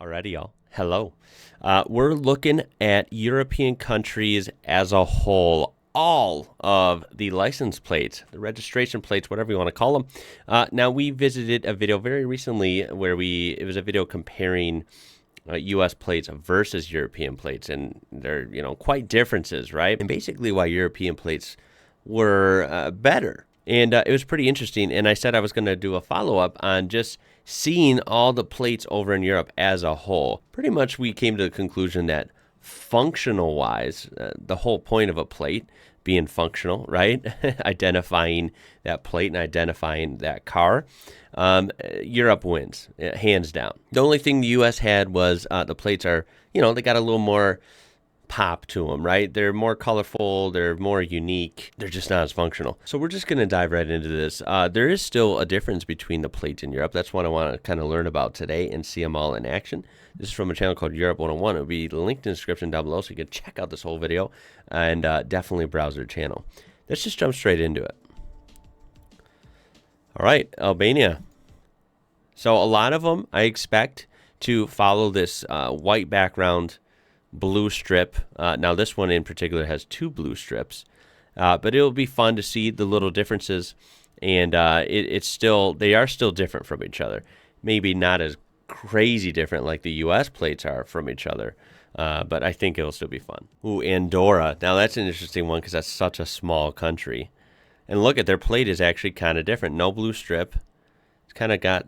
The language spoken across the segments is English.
Alrighty, y'all. Hello. We're looking at European countries as a whole. All of the license plates, the registration plates, whatever you want to call them. Now, we visited a video very recently where it was a video comparing U.S. plates versus European plates, and they're quite differences, right? And basically, why European plates were better, and it was pretty interesting. And I said I was going to do a follow up on just seeing all the plates over in Europe as a whole. Pretty much, we came to the conclusion that functional wise, the whole point of a plate being functional, right? Identifying that plate and identifying that car. Europe wins, hands down. The only thing the U.S. had was the plates are, they got a little more pop to them, right? They're more colorful, they're more unique, they're just not as functional. So we're just going to dive right into this. There is still a difference between the plates in Europe. That's what I want to kind of learn about today and see them all in action. This is from a channel called Europe 101. It'll be linked in the description down below so you can check out this whole video and definitely browse their channel. Let's just jump straight into it. All right, Albania. So a lot of them I expect to follow this white background blue strip. Now this one in particular has two blue strips, but it'll be fun to see the little differences, and they are still different from each other. Maybe not as crazy different like the U.S. plates are from each other, but I think it'll still be fun. Ooh, Andorra. Now that's an interesting one because that's such a small country, and look at their plate is actually kind of different. No blue strip. It's kind of got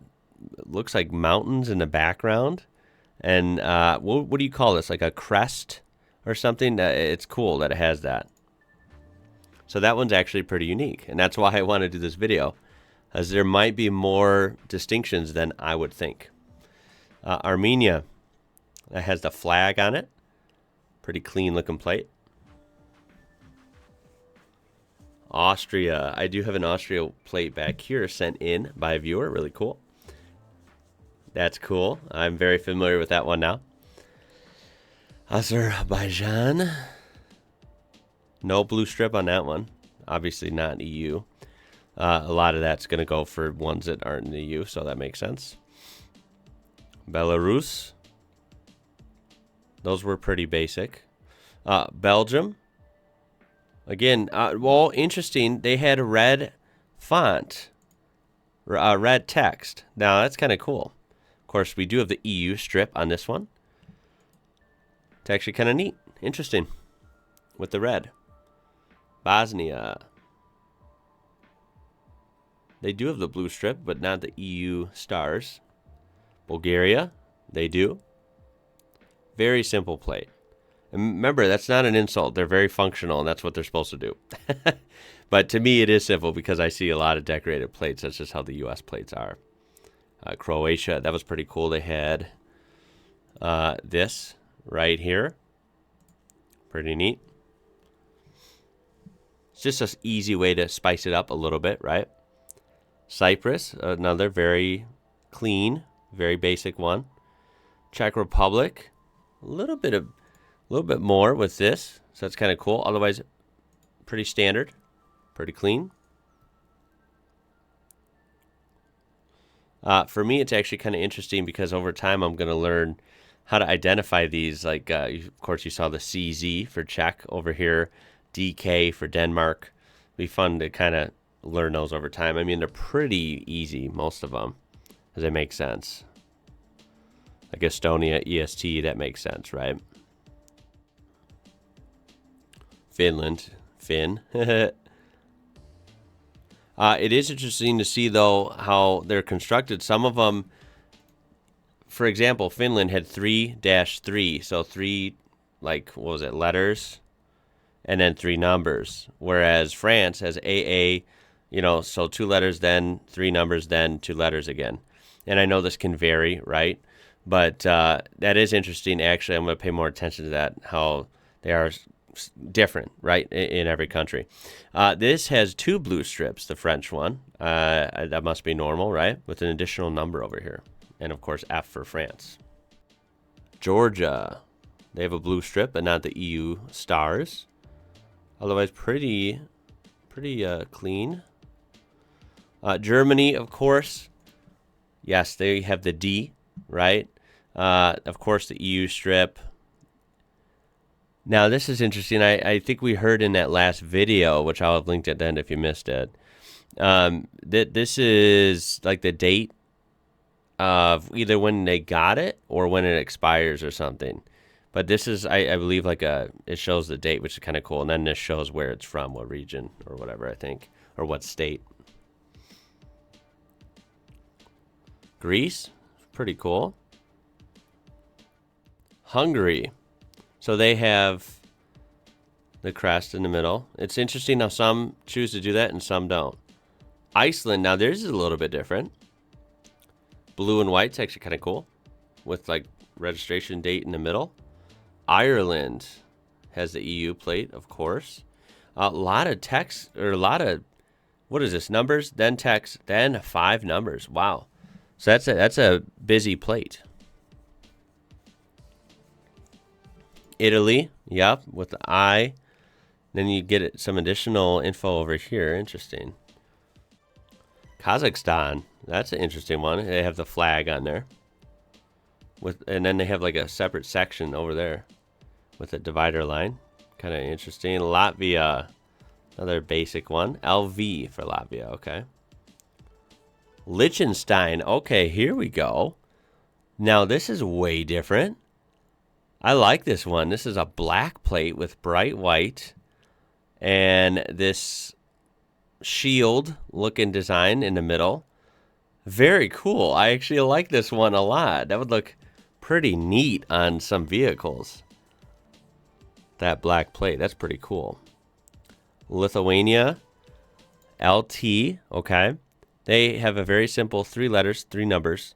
looks like mountains in the background. And what do you call this? Like a crest or something? It's cool that it has that. So that one's actually pretty unique. And that's why I want to do this video, as there might be more distinctions than I would think. Armenia, that has the flag on it. Pretty clean looking plate. Austria. I do have an Austria plate back here sent in by a viewer. Really cool. That's cool. I'm very familiar with that one now. Azerbaijan. No blue strip on that one. Obviously not EU. A lot of that's going to go for ones that aren't in the EU, so that makes sense. Belarus. Those were pretty basic. Belgium. Again, well, interesting. They had a red font. Red text. Now, that's kind of cool. Of course, we do have the EU strip on this one. It's actually kind of neat. Interesting. With the red. Bosnia. They do have the blue strip, but not the EU stars. Bulgaria. They do. Very simple plate. And remember, that's not an insult. They're very functional, and that's what they're supposed to do. But to me, it is simple because I see a lot of decorated plates. That's just how the U.S. plates are. Croatia, that was pretty cool. They had this right here. Pretty neat. It's just an easy way to spice it up a little bit, right? Cyprus, another very clean, very basic one. Czech Republic, a little bit more with this, so that's kind of cool. Otherwise, pretty standard, pretty clean. For me, it's actually kind of interesting because over time I'm going to learn how to identify these. Like, of course, you saw the CZ for Czech over here, DK for Denmark. It'll be fun to kind of learn those over time. I mean, they're pretty easy, most of them, because they make sense. Like Estonia, EST, that makes sense, right? Finland, Finn. It is interesting to see, though, how they're constructed. Some of them, for example, Finland had 3-3, so 3, like, what was it, letters, and then 3 numbers. Whereas France has AA, so 2 letters, then 3 numbers, then 2 letters again. And I know this can vary, right? But that is interesting. Actually, I'm going to pay more attention to that, how they are different, right, in every country. This has 2 blue strips, the French one. That must be normal, right, with an additional number over here. And, of course, F for France. Georgia, they have a blue strip, but not the EU stars. Otherwise, pretty clean. Germany, of course. Yes, they have the D, right? Of course, the EU strip. Now, this is interesting. I think we heard in that last video, which I'll have linked at the end if you missed it, that this is like the date of either when they got it or when it expires or something. But this is, I believe, like it shows the date, which is kind of cool. And then this shows where it's from, what region or whatever, I think, or what state. Greece, pretty cool. Hungary. So they have the crest in the middle. It's interesting how some choose to do that and some don't. Iceland, now theirs is a little bit different. Blue and white's actually kind of cool with like registration date in the middle. Ireland has the EU plate, of course. A lot of text, or a lot of, what is this, numbers, then text, then 5 numbers. Wow. So that's a busy plate. Italy, yep, with the I. Then you get some additional info over here. Interesting. Kazakhstan, that's an interesting one. They have the flag on there. And then they have like a separate section over there with a divider line. Kind of interesting. Latvia, another basic one. LV for Latvia, okay. Liechtenstein, okay, here we go. Now this is way different. I like this one. This is a black plate with bright white and this shield looking design in the middle. Very cool. I actually like this one a lot. That would look pretty neat on some vehicles. That black plate, that's pretty cool. Lithuania, LT, okay. They have a very simple 3 letters, 3 numbers.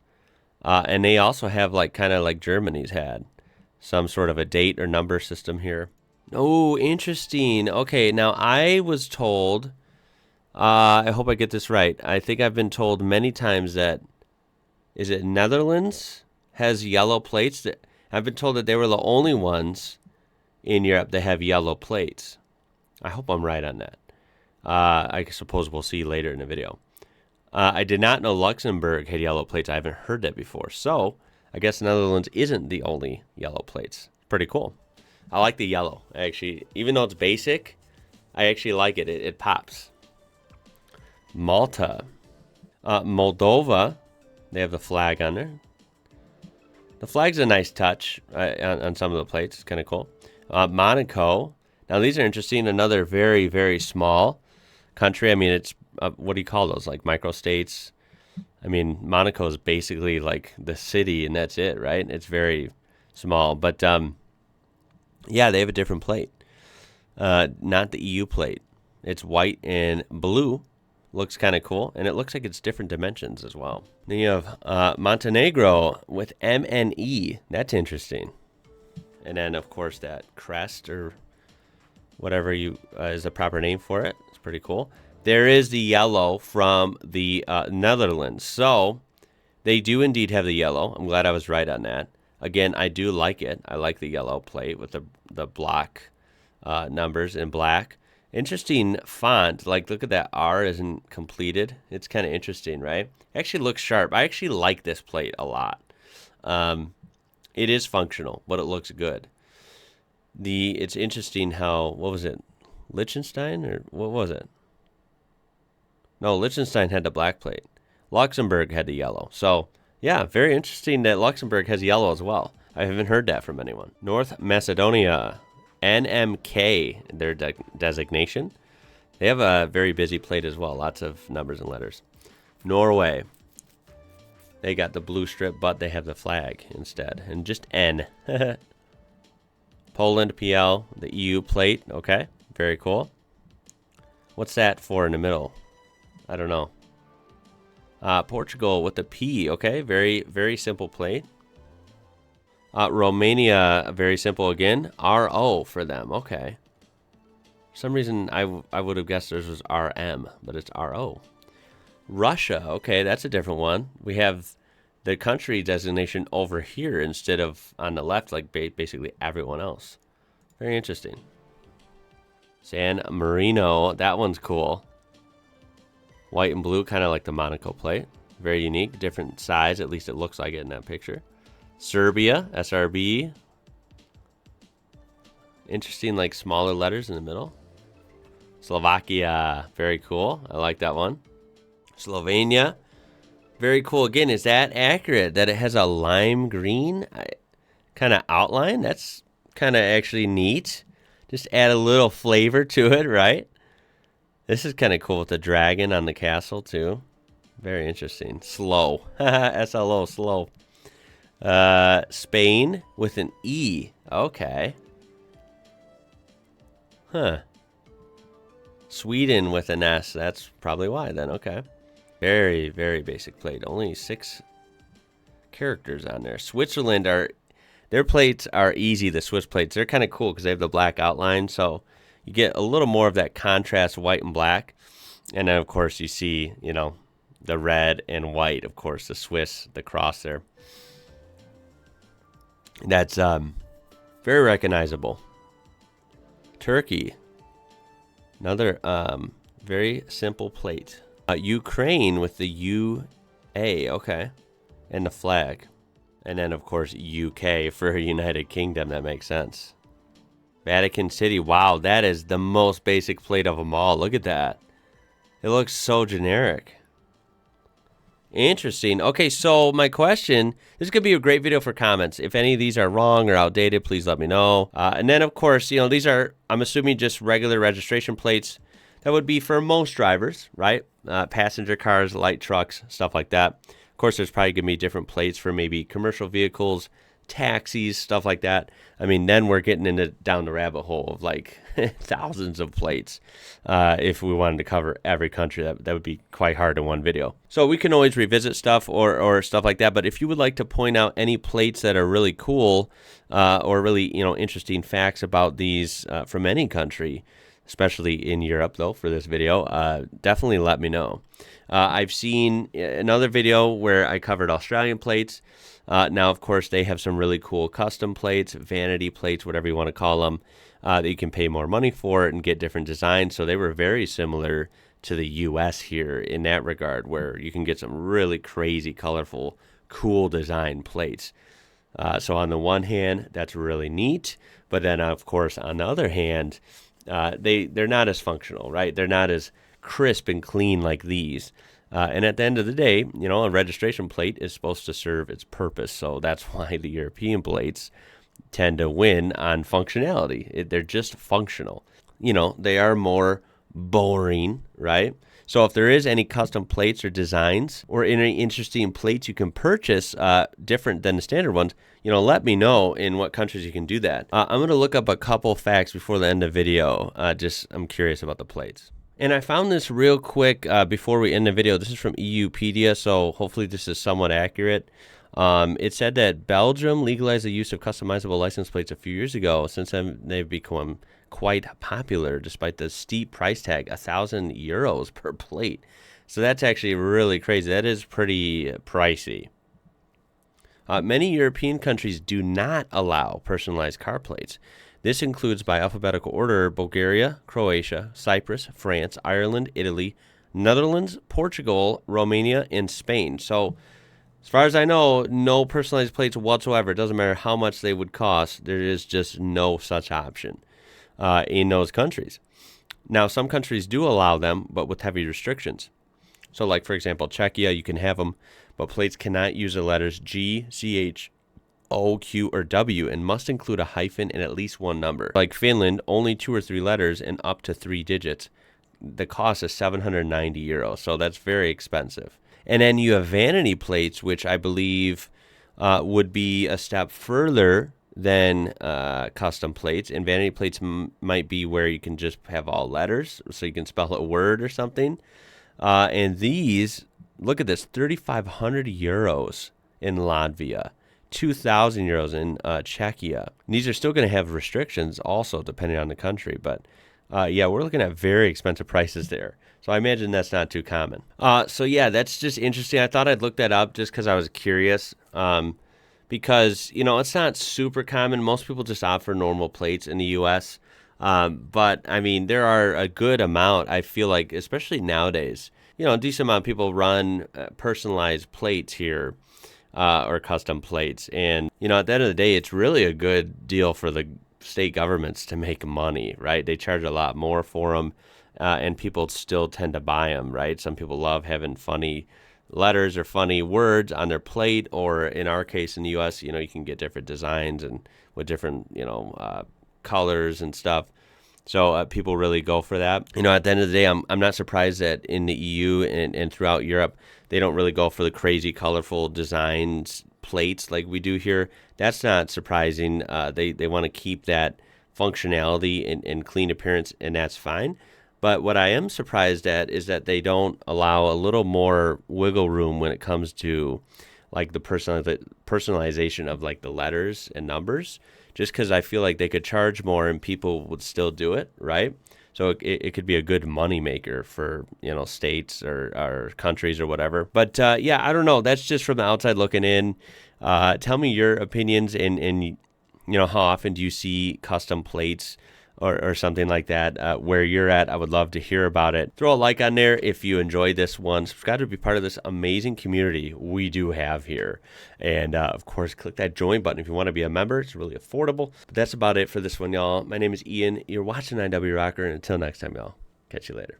And they also have like kind of like Germany's had. Some sort of a date or number system here. Oh, interesting. Okay, now I was told, I hope I get this right. I think I've been told many times that, is it Netherlands has yellow plates? I've been told that they were the only ones in Europe that have yellow plates. I hope I'm right on that. I suppose we'll see later in the video. I did not know Luxembourg had yellow plates. I haven't heard that before. So I guess Netherlands isn't the only yellow plates. Pretty cool. I like the yellow. Actually, even though it's basic, I actually like it. It pops. Malta. Moldova. They have the flag on there. The flag's a nice touch on some of the plates. It's kind of cool. Monaco. Now, these are interesting. Another very, very small country. I mean, it's, what do you call those? Like microstates? I mean, Monaco is basically like the city, and that's it, right? It's very small. But, yeah, they have a different plate. Not the EU plate. It's white and blue. Looks kind of cool, and it looks like it's different dimensions as well. Then you have Montenegro with MNE. That's interesting. And then, of course, that crest or whatever is the proper name for it. It's pretty cool. There is the yellow from the Netherlands. So they do indeed have the yellow. I'm glad I was right on that. Again, I do like it. I like the yellow plate with the block numbers in black. Interesting font. Like, look at that R isn't completed. It's kind of interesting, right? It actually looks sharp. I actually like this plate a lot. It is functional, but it looks good. It's interesting how, what was it? Liechtenstein, or what was it? No, Liechtenstein had the black plate. Luxembourg had the yellow. So, yeah, very interesting that Luxembourg has yellow as well. I haven't heard that from anyone. North Macedonia, NMK, their designation. They have a very busy plate as well. Lots of numbers and letters. Norway. They got the blue strip, but they have the flag instead. And just N. Poland, PL, the EU plate. Okay, very cool. What's that for in the middle? I don't know. Portugal with the P. Okay, very, very simple plate. Romania, very simple again. RO for them. Okay. For some reason, I would have guessed theirs was RM, but it's RO. Russia. Okay, that's a different one. We have the country designation over here instead of on the left, like basically everyone else. Very interesting. San Marino. That one's cool. White and blue, kind of like the Monaco plate. Very unique. Different size. At least it looks like it in that picture. Serbia, SRB. Interesting, like smaller letters in the middle. Slovakia, very cool. I like that one. Slovenia, very cool. Again, is that accurate that it has a lime green kind of outline? That's kind of actually neat. Just add a little flavor to it, right? This is kind of cool with the dragon on the castle too. Very interesting. Slow. SLO, slow. Spain with an E. Okay. Huh. Sweden with an S. That's probably why then. Okay. Very, very basic plate. Only 6 characters on there. Switzerland their plates are easy. The Swiss plates, they're kind of cool because they have the black outline. So you get a little more of that contrast, white and black. And then of course you see, you know, the red and white. Of course, the Swiss, the cross there. That's very recognizable. Turkey, another very simple plate. Ukraine with the UA, okay, and the flag. And then, of course, UK for United Kingdom. That makes sense. Vatican City, wow, that is the most basic plate of them all. Look at that. It looks so generic. Interesting. Okay, so my question, this could be a great video for comments. If any of these are wrong or outdated, please let me know. And then, of course, you know, these are, I'm assuming, just regular registration plates. That would be for most drivers, right? Passenger cars, light trucks, stuff like that. Of course, there's probably going to be different plates for maybe commercial vehicles, taxis, stuff like that. I mean, then we're getting down the rabbit hole of like thousands of plates. If we wanted to cover every country, that would be quite hard in one video. So we can always revisit stuff or stuff like that. But if you would like to point out any plates that are really cool or really, you know, interesting facts about these from any country, especially in Europe, though, for this video, definitely let me know. I've seen another video where I covered Australian plates. Now, of course, they have some really cool custom plates, vanity plates, whatever you want to call them, that you can pay more money for and get different designs. So they were very similar to the U.S. here in that regard, where you can get some really crazy, colorful, cool design plates. So on the one hand, that's really neat. But then, of course, on the other hand, they're not as functional, right? They're not as crisp and clean like these. And at the end of the day, you know, a registration plate is supposed to serve its purpose. So that's why the European plates tend to win on functionality. They're just functional. You know, they are more boring, right? So if there is any custom plates or designs or any interesting plates you can purchase different than the standard ones, you know, let me know in what countries you can do that. I'm going to look up a couple facts before the end of the video. I'm curious about the plates. And I found this real quick before we end the video. This is from EUpedia, so hopefully this is somewhat accurate. It said that Belgium legalized the use of customizable license plates a few years ago. Since then, they've become quite popular despite the steep price tag, €1,000 per plate. So that's actually really crazy. That is pretty pricey. Many European countries do not allow personalized car plates. This includes, by alphabetical order, Bulgaria, Croatia, Cyprus, France, Ireland, Italy, Netherlands, Portugal, Romania, and Spain. So, as far as I know, no personalized plates whatsoever. It doesn't matter how much they would cost. There is just no such option in those countries. Now, some countries do allow them, but with heavy restrictions. So, like, for example, Czechia, you can have them, but plates cannot use the letters G, CH, O, Q, or W, and must include a hyphen and at least one number. Like Finland, only 2 or 3 letters and up to 3 digits. The cost is €790, so that's very expensive. And then you have vanity plates, which I believe would be a step further than custom plates. And vanity plates might be where you can just have all letters, so you can spell a word or something. And these, look at this, €3,500 in Latvia. €2,000 in Czechia. And these are still going to have restrictions also depending on the country. But yeah, we're looking at very expensive prices there. So I imagine that's not too common. So yeah, that's just interesting. I thought I'd look that up just because I was curious. Because, you know, it's not super common. Most people just opt for normal plates in the U.S. But, I mean, there are a good amount, I feel like, especially nowadays. You know, a decent amount of people run personalized plates here. or custom plates. And, at the end of the day, it's really a good deal for the state governments to make money, right? They charge a lot more for them, and people still tend to buy them, right? Some people love having funny letters or funny words on their plate, or in our case in the U.S., you can get different designs and with different, colors and stuff. So people really go for that. At the end of the day, I'm not surprised that in the EU and throughout Europe, they don't really go for the crazy, colorful designs plates like we do here. That's not surprising. They want to keep that functionality and clean appearance, and that's fine. But what I am surprised at is that they don't allow a little more wiggle room when it comes to like the personalization of like the letters and numbers, just because I feel like they could charge more and people would still do it, right? So it could be a good money maker for, states or countries or whatever. But yeah, I don't know. That's just from the outside looking in. Tell me your opinions and how often do you see custom plates or something like that where you're at? I would love to hear about it. Throw a like on there if you enjoyed this one. Subscribe to be part of this amazing community we do have here. And of course, click that join button if you want to be a member. It's really affordable. But that's about it for this one, y'all. My name is Ian. You're watching IWrocker, and until next time, y'all. Catch you later.